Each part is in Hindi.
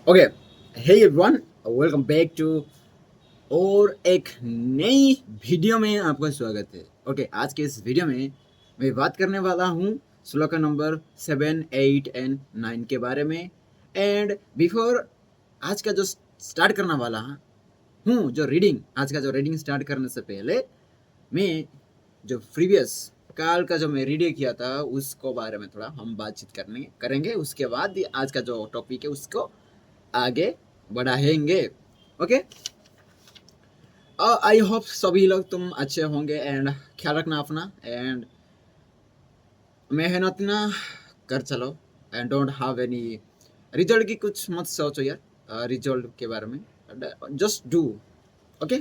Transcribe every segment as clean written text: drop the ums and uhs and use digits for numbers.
Okay, hey everyone, welcome back to और एक नई वीडियो में आपका स्वागत है। ओके, आज के इस वीडियो में मैं बात करने वाला हूँ श्लोक नंबर 7, 8 एंड 9 के बारे में। एंड बिफोर आज का जो स्टार्ट करने वाला हूँ, जो रीडिंग आज का जो रीडिंग स्टार्ट करने से पहले मैं जो प्रीवियस काल का जो मैं रीडिंग किया था उसको बारे में थोड़ा हम बातचीत करेंगे। उसके बाद आज का जो टॉपिक है उसको आगे बढ़ाएंगे। ओके, आई होप सभी लोग तुम अच्छे होंगे एंड ख्याल रखना अपना एंड मेहनत ना कर चलो and don't have any result की कुछ मत सोचो यार, रिजल्ट के बारे में just do. Okay,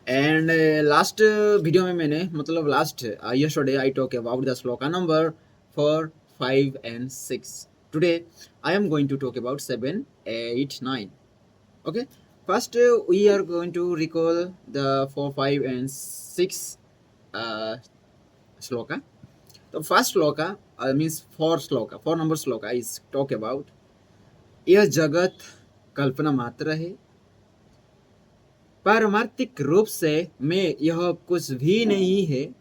and last video में मैंने मतलब last yesterday I talk about the sloka number 4, 5 and 6. Today I am going to talk about 7, 8, 9. Okay, first we are going to recall the 4, 5 and 6 sloka. The first sloka means four number sloka is talk about यह जगत कल्पना मात्र है, पारमार्थिक रूप से मैं यह कुछ भी नहीं है।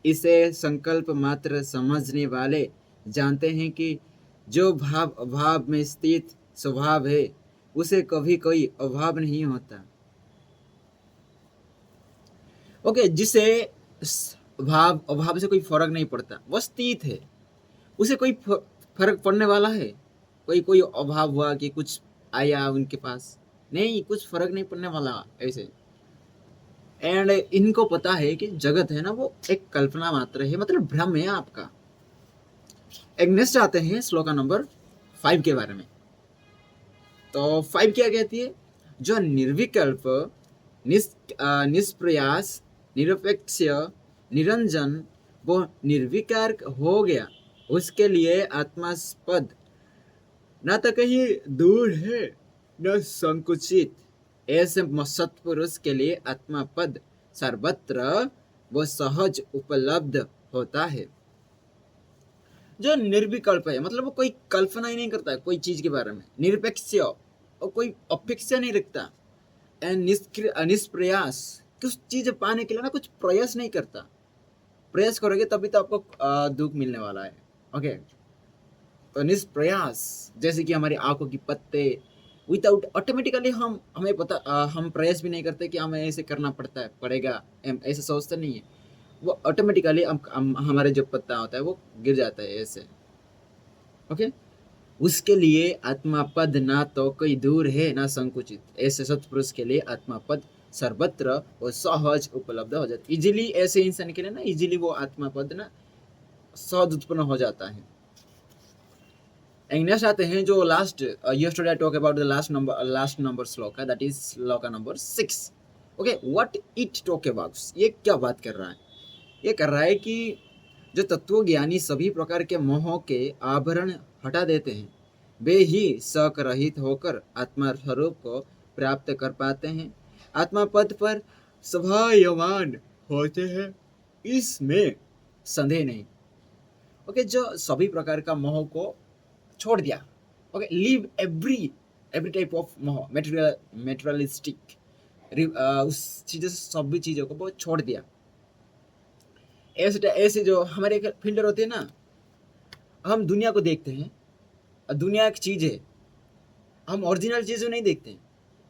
इसे संकल्प मात्र समझने वाले जानते हैं कि जो भाव अभाव में स्थित स्वभाव है उसे कभी कोई अभाव नहीं होता। ओके, जिसे भाव अभाव से कोई फर्क नहीं पड़ता, वह स्थित है, उसे कोई फर्क पड़ने वाला है? कोई कोई अभाव हुआ कि कुछ आया उनके पास, नहीं, कुछ फर्क नहीं पड़ने वाला ऐसे। एंड इनको पता है कि जगत है ना वो एक कल्पना मात्र है, मतलब भ्रम है आपका। एक नेक्स्ट आते हैं श्लोका नंबर 5 के बारे में। तो 5 क्या कहती है? जो निर्विकल्प निष्प्रयास निरपेक्ष निरंजन वो निर्विकार हो गया, उसके लिए आत्मास्पद न तो कहीं दूर है न संकुचित। ऐसे सत्पुरुष के लिए आत्मापद सर्वत्र वो सहज उपलब्ध होता है। जो निर्विकल्प है मतलब वो कोई कल्पना ही नहीं करता कोई चीज के बारे में, निरपेक्ष और कोई अपेक्षा नहीं रखता, एंड निष्प्रयास, कुछ चीज पाने के लिए ना कुछ प्रयास नहीं करता। प्रयास करोगे तभी तो आपको दुख मिलने वाला है। ओके, तो निष्प्रयास जैसे कि हमारी आंखों की पत्ते विदाउट ऑटोमेटिकली हमें पता, हम प्रयास भी नहीं करते कि हमें ऐसे करना पड़ेगा, ऐसे सोचते नहीं है, वो ऑटोमेटिकली हमारे जो पत्ता होता है वो गिर जाता है ऐसे। ओके, उसके लिए आत्मापद ना तो कोई दूर है ना संकुचित। ऐसे सत्पुरुष के लिए आत्मापद सर्वत्र वो सहज उपलब्ध हो जाता है। इजीली ऐसे इंसान के लिए ना इजीली वो आत्मापद ना सहज उत्पन्न हो जाता है। नेक्स्ट आते हैं जो last yesterday I talk about the last number shloka, that is shloka number 6. Okay, what it talk about, ये क्या बात कर रहा है? ये कर रहा है कि जो तत्वज्ञानी सभी प्रकार के मोह के आभरण हटा देते हैं, वे ही शक रहित होकर आत्मा स्वरूप को प्राप्त कर पाते हैं, आत्मा पद पर सभायमान होते हैं, इसमें संदेह नहीं। ओके, जो सभी प्रकार का मोह को छोड़ दिया। Okay, leave every type of मोह, मेटेरियलिस्टिक, उस चीज़ों से सभी चीज़ों को वो छोड़ दिया। ऐसे ऐसे जो हमारे फिल्टर होते हैं ना, हम दुनिया को देखते हैं, दुनिया एक चीज़ है, हम ओरिजिनल चीज़ नहीं देखते हैं,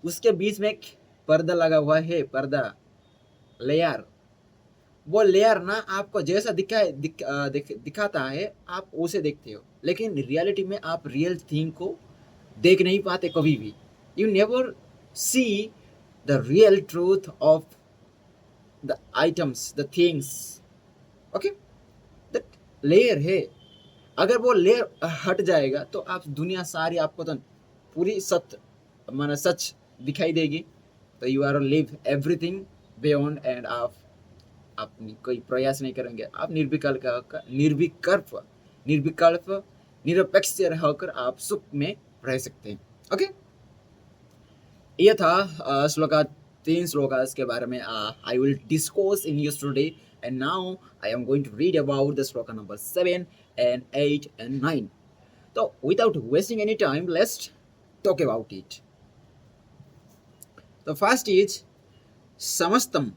उसके बीच में एक पर्दा लगा हुआ है, पर्दा, लेयर। वो लेयर ना आपको जैसा दिखाता है आप उसे देखते हो, लेकिन रियलिटी में आप रियल थिंग को देख नहीं पाते कभी भी। You never see the real truth of the items, the things. Okay, that layer है, अगर वो लेयर हट जाएगा तो आप दुनिया सारी आपको तो पूरी माना सच दिखाई देगी। तो you are leave everything beyond, and आप कोई प्रयास नहीं करेंगे, आप निर्विकल्प निरपेक्ष होकर आप सुख में रह सकते हैं। ओके, ये था श्लोका 3 श्लोका के बारे में I will discuss in yesterday, and now I am going to read about the shloka number 7 and 8 and 9. तो without wasting any time let's talk about it. तो फर्स्ट इज समस्तम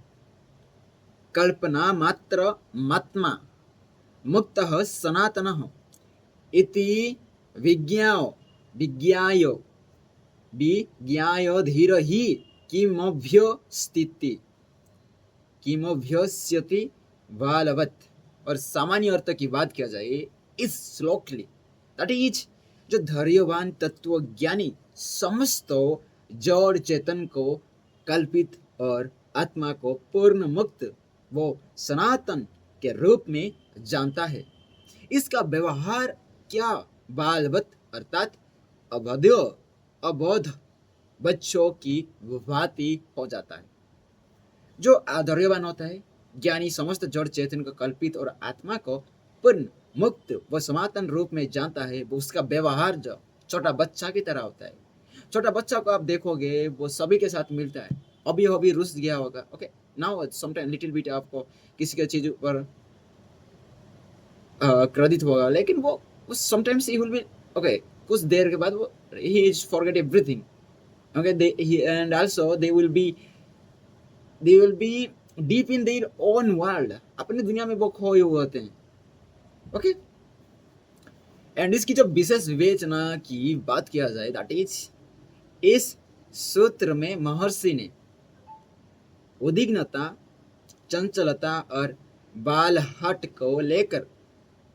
कल्पना मात्र मात्मा मुक्तः सनातनः इति विज्ञायो विज्ञायो विज्ञायो धीर ही किमभ्यस्थिति किमभ्यस्यति बालवत. और सामान्य अर्थ की बात किया जाए इस श्लोकली दैट इज जो धैर्यवान तत्वज्ञानी समस्त जड़ चेतन को कल्पित और आत्मा को पूर्ण मुक्त वो सनातन के रूप में जानता है. इसका व्यवहार क्या बालवत अर्थात अबोध बच्चों की भांति हो जाता है. जो धैर्यवान होता है, ज्ञानी समस्त जड़ चेतन को कल्पित और आत्मा को पूर्ण मुक्त व सनातन रूप में जानता है, वो उसका व्यवहार जो छोटा बच्चा की तरह होता है. छोटा बच्चा को आप देखोगे वो सभी के साथ मिलता है. अभी रुस गया होगा, okay now sometime little bit आपको किसी के चीज पर क्रेडिट होगा, लेकिन वो sometimes he will be okay, कुछ देर के बाद वो he is forget everything, okay they and also they will be deep in their own world. अपनी दुनिया में वो खोए हुए होते हैं. ओके एंड इसकी जब विशेष विवेचना की बात किया जाए दैट इज इस सूत्र में महर्षि ने उद्विग्नता, चंचलता और बालहट को लेकर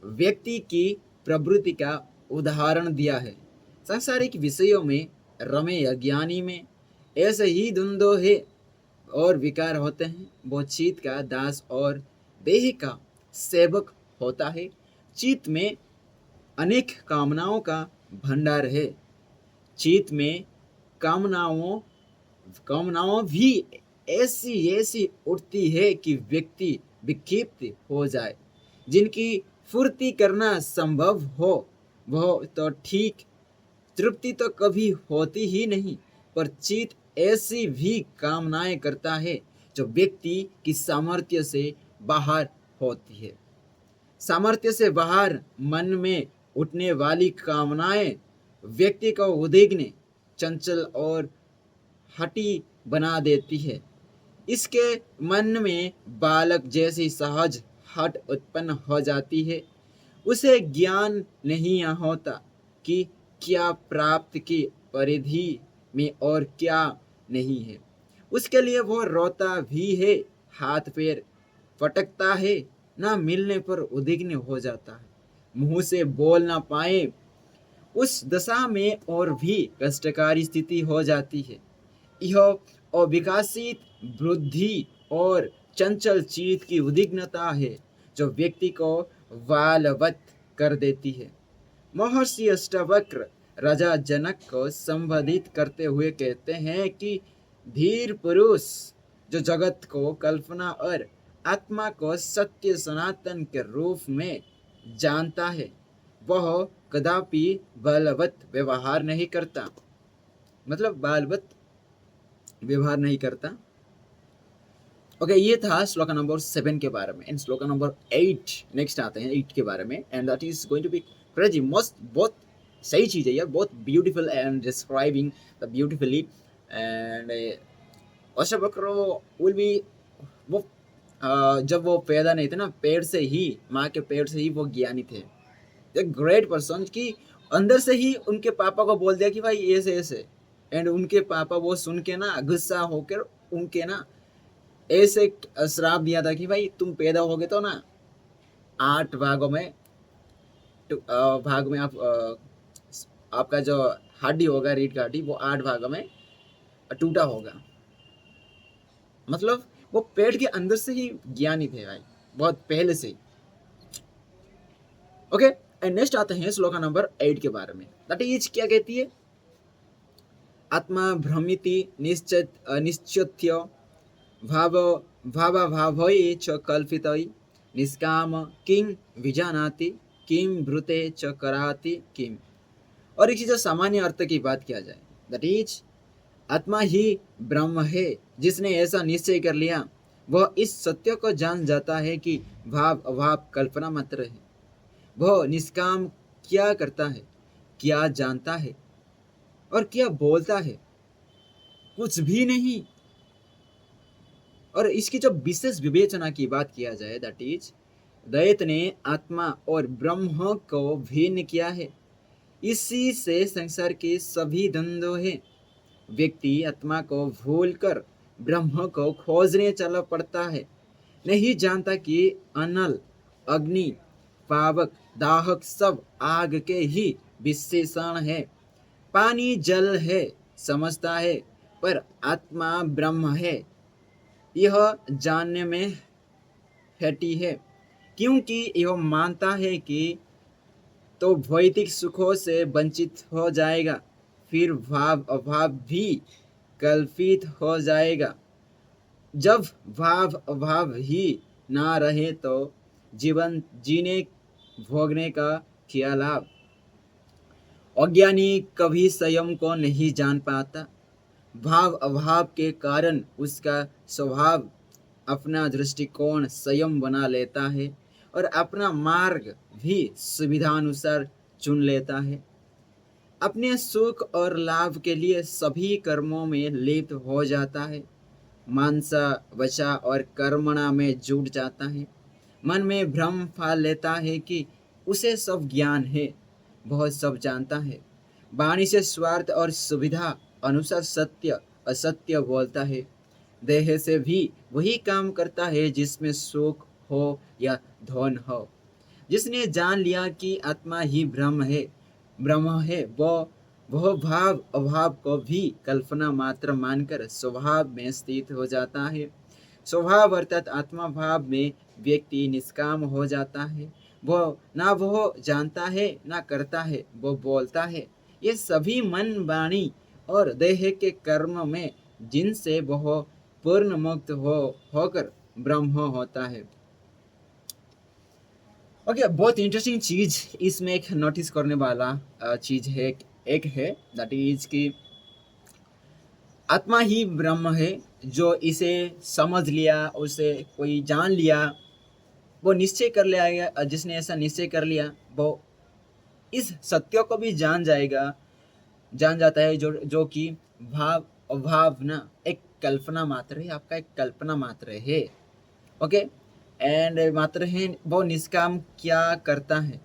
व्यक्ति की प्रवृत्ति का उदाहरण दिया है. सांसारिक विषयों में रमे अज्ञानी में ऐसे ही द्वंद्व है और विकार होते हैं. वो चित्त का दास और देह का सेवक होता है. चित्त में अनेक कामनाओं का भंडार है. चित्त में कामनाओं भी ऐसी उठती है कि व्यक्ति विक्षिप्त हो जाए. जिनकी पूर्ति करना संभव हो वह तो ठीक, तृप्ति तो कभी होती ही नहीं, पर चित्त ऐसी भी कामनाएं करता है जो व्यक्ति की सामर्थ्य से बाहर होती है. सामर्थ्य से बाहर मन में उठने वाली कामनाएं व्यक्ति को उद्विग्न, चंचल और हठी बना देती है. इसके मन में बालक जैसी सहज हट उत्पन्न हो जाती है. उसे ज्ञान नहीं होता कि क्या प्राप्त की परिधि में और क्या नहीं है. उसके लिए वो रोता भी है, हाथ पैर फटकता है, ना मिलने पर उद्विग्न हो जाता है, मुंह से बोल ना पाए. उस दशा में और भी कष्टकारी स्थिति हो जाती है. यह अविकसित बुद्धि और चंचल चित्त की उद्विग्नता है जो व्यक्ति को बालवत कर देती है. महर्षि अष्टावक्र राजा जनक को संबोधित करते हुए कहते हैं कि धीर पुरुष जो जगत को कल्पना और आत्मा को सत्य सनातन के रूप में जानता है वह कदापि बालवत व्यवहार नहीं करता. मतलब बालवत व्यवहार नहीं करता. ओके ये था श्लोक नंबर 7 के बारे में. एंड श्लोक नंबर 8 नेक्स्ट आते हैं 8 के बारे में. And that is going to be crazy must. बहुत सही चीज़ है यार, बहुत beautiful and describing the beautifully. And Ashtavakra will be वो जब वो पैदा नहीं थे ना, पेड़ से ही, माँ के पेड़ से ही वो ज्ञानी थे. एक ग्रेट पर्सन कि अंदर से ही उनके पापा को बोल दिया कि भाई ऐसे ऐसे. एंड उनके पापा वो सुन के ना गुस्सा होकर उनके ना ऐसे श्राप दिया था कि भाई तुम पैदा होगे तो ना 8 भागों में आपका जो हड्डी होगा, रीढ़ का हड्डी, वो 8 भागों में टूटा होगा. मतलब वो पेट के अंदर से ही ज्ञानी थे भाई, बहुत पहले से ही. ओके एंड नेक्स्ट आते हैं श्लोक नंबर 8 के बारे में. दैट इज क्या कहती है? आत्मा भ्रमिति निश्चित्य भावभावये च कल्पितये निष्काम किं विजानाति किं ब्रूते च कराति किं. और एक चीज़ सामान्य अर्थ की बात किया जाए दैट इज आत्मा ही ब्रह्म है. जिसने ऐसा निश्चय कर लिया वह इस सत्य को जान जाता है कि भाव अभाव कल्पना मात्र है. वह निष्काम क्या करता है? क्या जानता है और क्या बोलता है? कुछ भी नहीं। और इसकी जो विशेष विवेचना की बात किया जाए, दैट इज दैत ने आत्मा और ब्रह्म को भिन्न किया है। इसी से संसार के सभी द्वंद्व हैं। व्यक्ति आत्मा को भूलकर ब्रह्म को खोजने चला पड़ता है। नहीं जानता कि अनल, अग्नि, पावक, दाहक सब आग के ही विशेषण है। पानी जल है समझता है, पर आत्मा ब्रह्म है यह जानने में हेटी है, क्योंकि यह मानता है कि तो भौतिक सुखों से वंचित हो जाएगा, फिर भाव अभाव भी कल्पित हो जाएगा। जब भाव अभाव ही ना रहे तो जीवन जीने भोगने का क्या लाभ? अज्ञानी कभी स्वयं को नहीं जान पाता। भाव अभाव के कारण उसका स्वभाव अपना दृष्टिकोण स्वयं बना लेता है और अपना मार्ग भी सुविधानुसार चुन लेता है। अपने सुख और लाभ के लिए सभी कर्मों में लिप्त हो जाता है। मानसा वचा और कर्मणा में जुट जाता है। मन में भ्रम पाल लेता है कि उसे सब ज्ञान है, बहुत सब जानता है। वाणी से स्वार्थ और सुविधा अनुसार सत्य असत्य बोलता है। देह से भी वही काम करता है जिसमें सुख हो या धन हो। जिसने जान लिया कि आत्मा ही ब्रह्म है, वह भाव अभाव को भी कल्पना मात्र मानकर स्वभाव में स्थित हो जाता है। स्वभाव अर्थात आत्मा भाव में व्यक्ति निष्काम हो जाता है। वह जानता है ना करता है, वो बोलता है। ये सभी मन, वाणी और देह के कर्म में जिनसे वह पूर्ण मुक्त होकर ब्रह्म होता है। ओके, बहुत इंटरेस्टिंग चीज इसमें एक नोटिस करने वाला चीज है, एक है दैट इज कि आत्मा ही ब्रह्म है। जो इसे समझ लिया, उसे कोई जान लिया, वो निश्चय कर लिया। जिसने ऐसा निश्चय कर लिया वो इस सत्य को भी जान जाता है जो कि भाव अभाव ना एक कल्पना मात्र है, आपका एक कल्पना मात्र है। ओके, एंड मात्र है। वो निष्काम क्या करता है,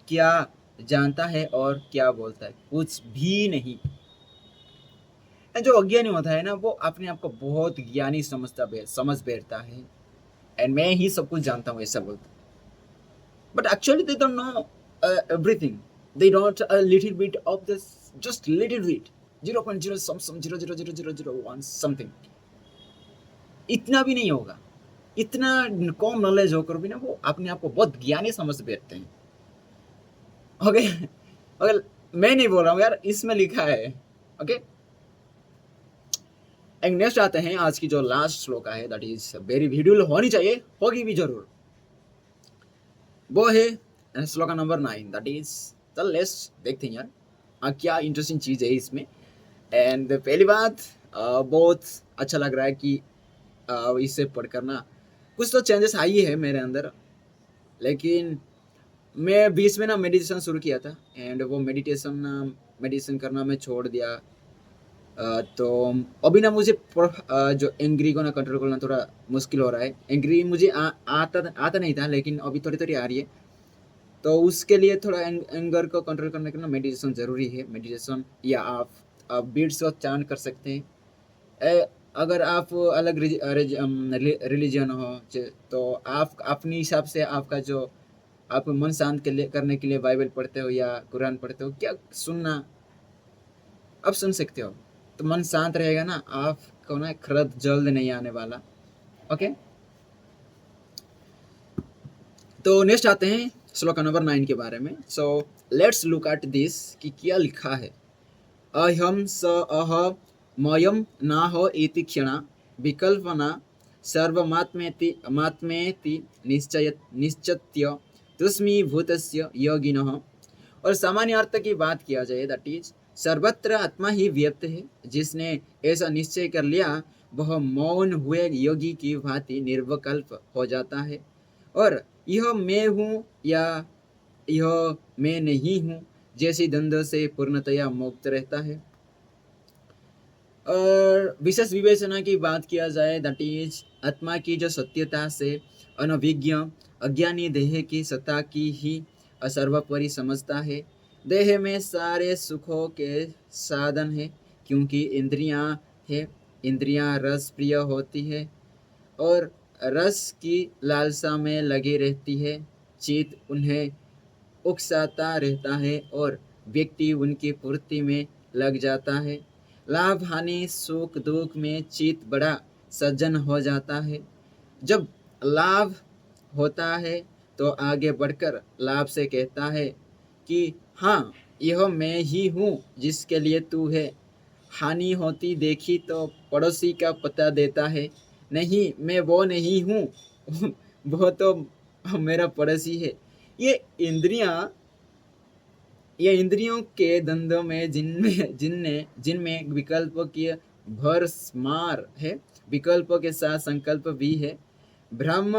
क्या जानता है और क्या बोलता है? कुछ भी नहीं। जो अज्ञानी होता है ना, वो अपने आप को बहुत ज्ञानी समझ बैठता है, एंड मैं ही सब कुछ जानता हूँ ऐसा बोलता है। But actually they don't know everything. They don't a little bit of this, just little bit, 0.0 some 0.00001 something. इतना भी नहीं होगा। इतना कम नॉलेज होकर भी ना वो अपने आप को बहुत ज्ञानी समझ बैठते हैं। ओके, अगर मैं नहीं बोल रहा हूँ यार, इसमें लिखा है। ओके, एक नेक्स्ट आते हैं। आज की जो लास्ट श्लोक है दैट इज वेरी ब्यूटीफुल, होनी चाहिए, होगी भी जरूर। वो है श्लोका नंबर 9, दैट इज, चल लेट्स देखते हैं यार क्या इंटरेस्टिंग चीज है इसमें। एंड पहली बात बहुत अच्छा लग रहा है कि इसे पढ़कर ना कुछ तो चेंजेस आई है मेरे अंदर। लेकिन मैं बीच में ना मेडिटेशन शुरू किया था, एंड वो मेडिटेशन करना मैं छोड़ दिया। तो अभी ना मुझे जो एंग्री को ना कंट्रोल करना थोड़ा मुश्किल हो रहा है। एंग्री मुझे आता नहीं था, लेकिन अभी थोड़ी थोड़ी आ रही है। तो उसके लिए थोड़ा एंगर को कंट्रोल करने के लिए मेडिटेशन ज़रूरी है। मेडिटेशन या आप बीट्स को चांट कर सकते हैं। अगर आप अलग रिलीजन हो तो आप अपने हिसाब से आपका जो आप मन शांत करने के लिए बाइबल पढ़ते हो या कुरान पढ़ते हो, क्या सुनना आप सुन सकते हो। तो मन शांत रहेगा ना, आपको ना क्रोध जल्द नहीं आने वाला। ओके, तो नेक्स्ट आते हैं श्लोक नंबर 9 के बारे में। So let's look at this कि क्या लिखा है। अहम स अह मयम नाहो इति क्षणा विकल्पना सर्वमात्मेति निश्चत्य तुस्मी भूतस्य योगिनः। और सामान्य अर्थ की बात किया जाए दैट इज सर्वत्र आत्मा ही व्यक्त है। जिसने ऐसा निश्चय कर लिया वह मौन हुए योगी की भांति निर्विकल्प हो जाता है। और यह मैं हूँ या यह मैं नहीं हूँ, जैसी द्वंद्व से पूर्णतया मुक्त रहता है। और विशेष विवेचना की बात किया जाए, दैट इज आत्मा की जो सत्यता से अनभिज्ञ अज्ञानी देह की सत्ता की ही सर्वोपरि समझता है। देह में सारे सुखों के साधन है, क्योंकि इंद्रियां है, इंद्रियां रस प्रिय होती है और रस की लालसा में लगी रहती है। चित्त उन्हें उकसाता रहता है और व्यक्ति उनकी पूर्ति में लग जाता है। लाभ हानि सुख दुख में चित्त बड़ा सज्जन हो जाता है। जब लाभ होता है तो आगे बढ़कर लाभ से कहता है कि हाँ, यह मैं ही हूँ जिसके लिए तू है। हानि होती देखी तो पड़ोसी का पता देता है, नहीं मैं वो नहीं हूँ वो तो मेरा पड़ोसी है। ये इंद्रियां ये इंद्रियों के द्वंद्व में जिनमें विकल्पों की भरमार है, विकल्पों के साथ संकल्प भी है, ब्रह्म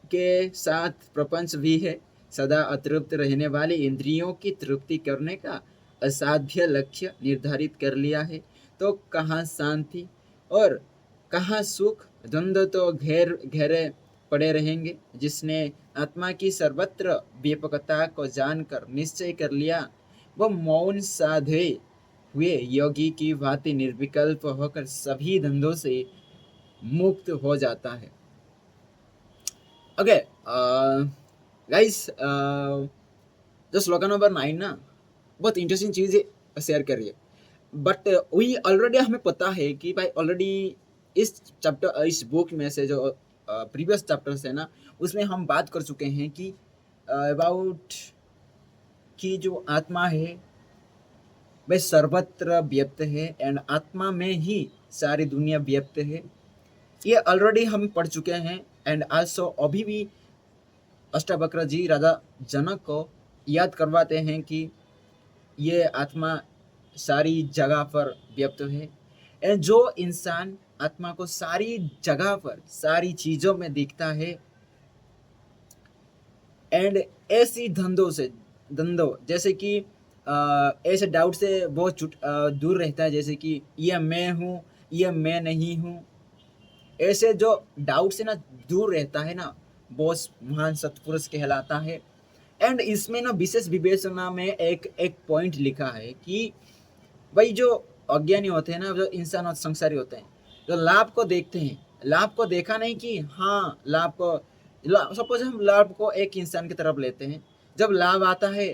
के साथ प्रपंच भी है। सदा अतृप्त रहने वाली इंद्रियों की तृप्ति करने का असाध्य लक्ष्य निर्धारित कर लिया है, तो कहाँ शांति और कहाँ सुख, द्वंद्व तो घेरे पड़े रहेंगे। जिसने आत्मा की सर्वत्र व्यापकता को जानकर निश्चय कर लिया, वह मौन साधे हुए योगी की भांति निर्विकल्प होकर सभी द्वंद्वों से मुक्त हो जाता है। ओके गाइस, जो श्लोका नंबर 9 ना बहुत इंटरेस्टिंग चीज़ शेयर कर रही है, बट वही ऑलरेडी हमें पता है कि भाई ऑलरेडी इस चैप्टर इस बुक में से जो प्रीवियस चैप्टर्स है ना, उसमें हम बात कर चुके हैं कि अबाउट कि जो आत्मा है वह सर्वत्र व्याप्त है एंड आत्मा में ही सारी दुनिया व्याप्त है। ये ऑलरेडी हम पढ़ चुके हैं। एंड आल्सो अभी भी अष्टावक्र जी राजा जनक को याद करवाते हैं कि ये आत्मा सारी जगह पर व्याप्त है। एंड जो इंसान आत्मा को सारी जगह पर सारी चीज़ों में दिखता है एंड ऐसी धंधों जैसे कि ऐसे डाउट से बहुत दूर रहता है, जैसे कि ये मैं हूँ, ये मैं नहीं हूँ, ऐसे जो डाउट से ना दूर रहता है ना, बहुत महान सत्पुरुष कहलाता है। एंड इसमें ना विशेष विवेचना में एक पॉइंट लिखा है कि भाई जो अज्ञानी होते हैं ना, जो इंसान और संसारी होते हैं, जो लाभ को देखते हैं, लाभ को देखा नहीं कि हाँ लाभ को, सपोज हम लाभ को एक इंसान की तरफ लेते हैं, जब लाभ आता है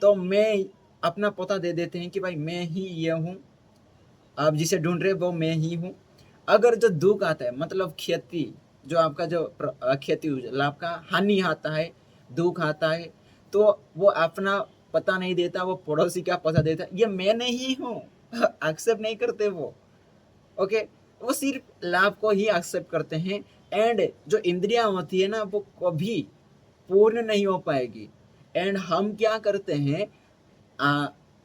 तो मैं अपना पता दे देते हैं कि भाई मैं ही ये हूँ, आप जिसे ढूंढ रहे वो मैं ही हूँ। अगर जो दुख आता है, मतलब क्षति, जो आपका जो क्षति लाभ का हानि आता है, दुख आता है, तो वो अपना पता नहीं देता, वो पड़ोसी का पता देता है, ये मैं नहीं हूँ एक्सेप्ट नहीं करते वो। ओके, वो सिर्फ लाभ को ही एक्सेप्ट करते हैं। एंड जो इंद्रियां होती है ना, वो कभी पूर्ण नहीं हो पाएगी। एंड हम क्या करते हैं,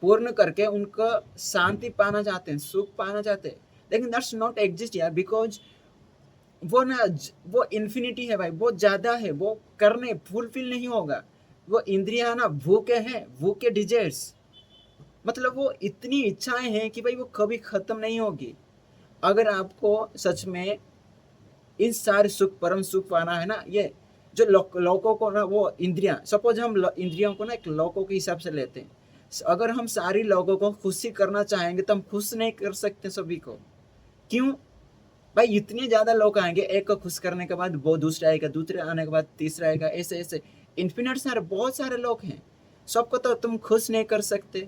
पूर्ण करके उनको शांति पाना चाहते हैं, सुख पाना चाहते हैं, लेकिन दैट्स नॉट एग्जिस्ट यार, बिकॉज वो ना वो इन्फिनिटी है भाई, बहुत ज़्यादा है, वो करने फुलफिल नहीं होगा। वो इंद्रियां ना भूखे हैं, भूखे डिजायर्स, मतलब वो इतनी इच्छाएं हैं कि भाई वो कभी ख़त्म नहीं होगी। अगर आपको सच में इन सारे सुख, परम सुख पाना है ना, ये जो लोगों को ना, वो इंद्रियां, सपोज हम इंद्रियों को ना एक लोगों के हिसाब से लेते हैं, अगर हम सारी लोगों को खुशी करना चाहेंगे तो हम खुश नहीं कर सकते सभी को। क्यों भाई, इतने ज़्यादा लोग आएंगे, एक को खुश करने के बाद वो दूसरा आएगा, दूसरे आने के बाद तीसरा आएगा, ऐसे ऐसे इन्फिनिट सारे बहुत सारे लोग हैं, सबको तो तुम खुश नहीं कर सकते।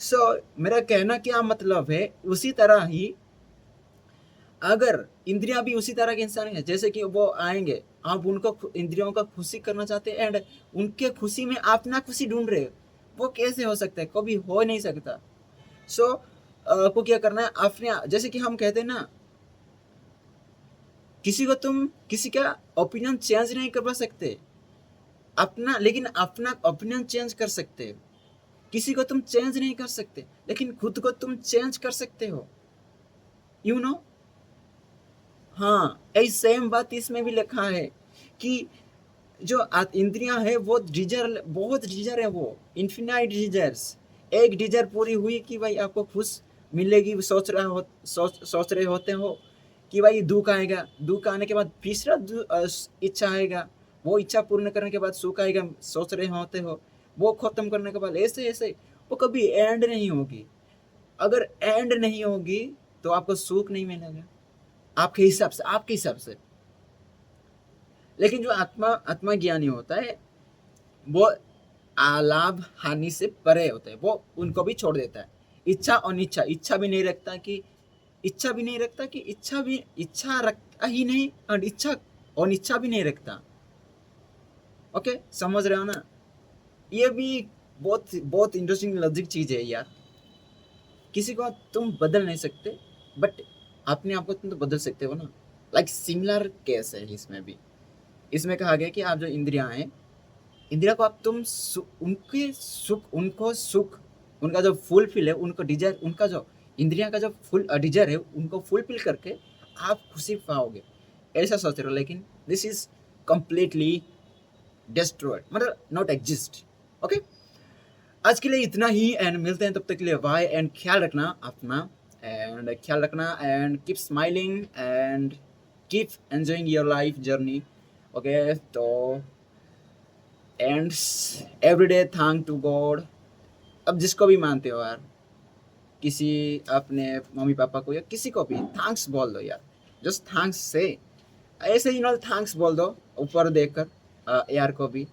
सो मेरा कहना क्या मतलब है, उसी तरह ही अगर इंद्रियां भी उसी तरह के इंसान हैं, जैसे कि वो आएंगे, आप उनको इंद्रियों का खुशी करना चाहते हैं एंड उनके खुशी में आप ना खुशी ढूंढ रहे हो, वो कैसे हो सकता है, कभी हो नहीं सकता। सो आपको क्या करना है, अपने, जैसे कि हम कहते हैं ना, किसी को तुम किसी का ओपिनियन चेंज नहीं करवा सकते अपना, लेकिन अपना ओपिनियन चेंज कर सकते हो। किसी को तुम चेंज नहीं कर सकते, लेकिन खुद को तुम चेंज कर सकते हो, यू नो। हाँ, ऐसी सेम बात इसमें भी लिखा है कि जो इंद्रियां है वो डिजायर, बहुत डिजायर है, वो इन्फिनाइट डिजायर्स। एक डिजायर पूरी हुई कि भाई आपको खुश मिलेगी, सोच रहे होते हो कि भाई दुख आएगा, दुख आने के बाद तीसरा इच्छा आएगा, वो इच्छा पूर्ण करने के बाद सुख आएगा, सोच रहे होते हो, वो खत्म करने के बाद ऐसे ऐसे वो कभी एंड नहीं होगी। अगर एंड नहीं होगी तो आपको सुख नहीं मिलेगा आपके हिसाब से, आपके हिसाब से। लेकिन जो आत्मा ज्ञानी होता है वो लाभ हानि से परे होता है, वो उनको भी छोड़ देता है। इच्छा अनिच्छा, इच्छा भी नहीं रखता कि इच्छा रखता ही नहीं, और इच्छा अनिच्छा भी नहीं रखता। ओके, समझ रहे हो ना? ये भी बहुत बहुत इंटरेस्टिंग लॉजिक चीज है यार। किसी को तुम बदल नहीं सकते, बट अपने आप को तुम तो बदल सकते हो ना। लाइक सिमिलर केस है इसमें भी। इसमें कहा गया कि आप जो इंद्रियां हैं, इंद्रिया को आप तुम उनको सुख, उनका जो फुलफिल है, उनको डिजायर, उनका जो इंद्रिया का जो फुल डिजायर है उनको फुलफिल करके आप खुशी पाओगे, ऐसा सोच रहे हो। लेकिन दिस इज कंप्लीटली डिस्ट्रॉयड, मतलब नॉट एग्जिस्ट। ओके, आज के लिए इतना ही, एंड मिलते हैं तब तक के लिए। बाय, एंड ख्याल रखना अपना, and keep smiling and keep enjoying your life journey. Okay, तो and every day thank to God. अब जिसको भी मानते हो यार, किसी अपने मम्मी पापा को या किसी को भी थैंक्स बोल दो यार, जस्ट थैंक्स से, ऐसे ही ना थैंक्स बोल दो ऊपर देखकर यार को भी,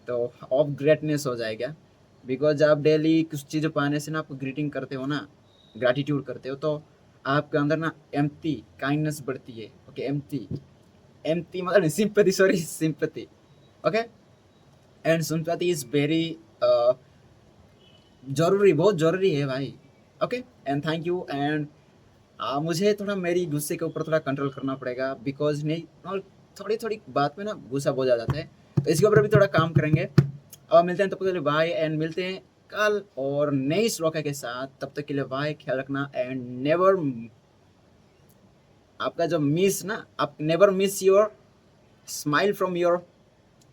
तो ऑफ ग्रेटनेस हो जाएगा। बिकॉज आप डेली कुछ चीज़ें पाने से ना आपको ग्रीटिंग करते हो ना, ग्रैटिट्यूड करते हो, तो आपके अंदर ना एम्प्टी काइंडनेस बढ़ती है। ओके, एम्प्टी मतलब sympathy, sorry sympathy. Okay, and sympathy is very जरूरी, बहुत जरूरी है भाई। Okay, and thank you. And मुझे थोड़ा मेरी गुस्से के ऊपर थोड़ा कंट्रोल करना पड़ेगा, बिकॉज नहीं, और थोड़ी थोड़ी बात में ना गुस्सा बहुत आ जाता है, तो इसके ऊपर भी थोड़ा काम करेंगे। और मिलते हैं तब तक के लिए, बाय, एंड मिलते हैं कल और नई श्लोका के साथ। तब तक के लिए बाय, ख्याल रखना, एंड नेवर, आपका जो मिस ना, आप never miss your smile from your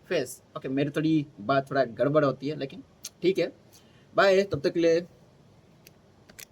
face. Okay, मेरी थोड़ी बात थोड़ा गड़बड़ होती है, लेकिन ठीक है। बाय, तब तक के लिए।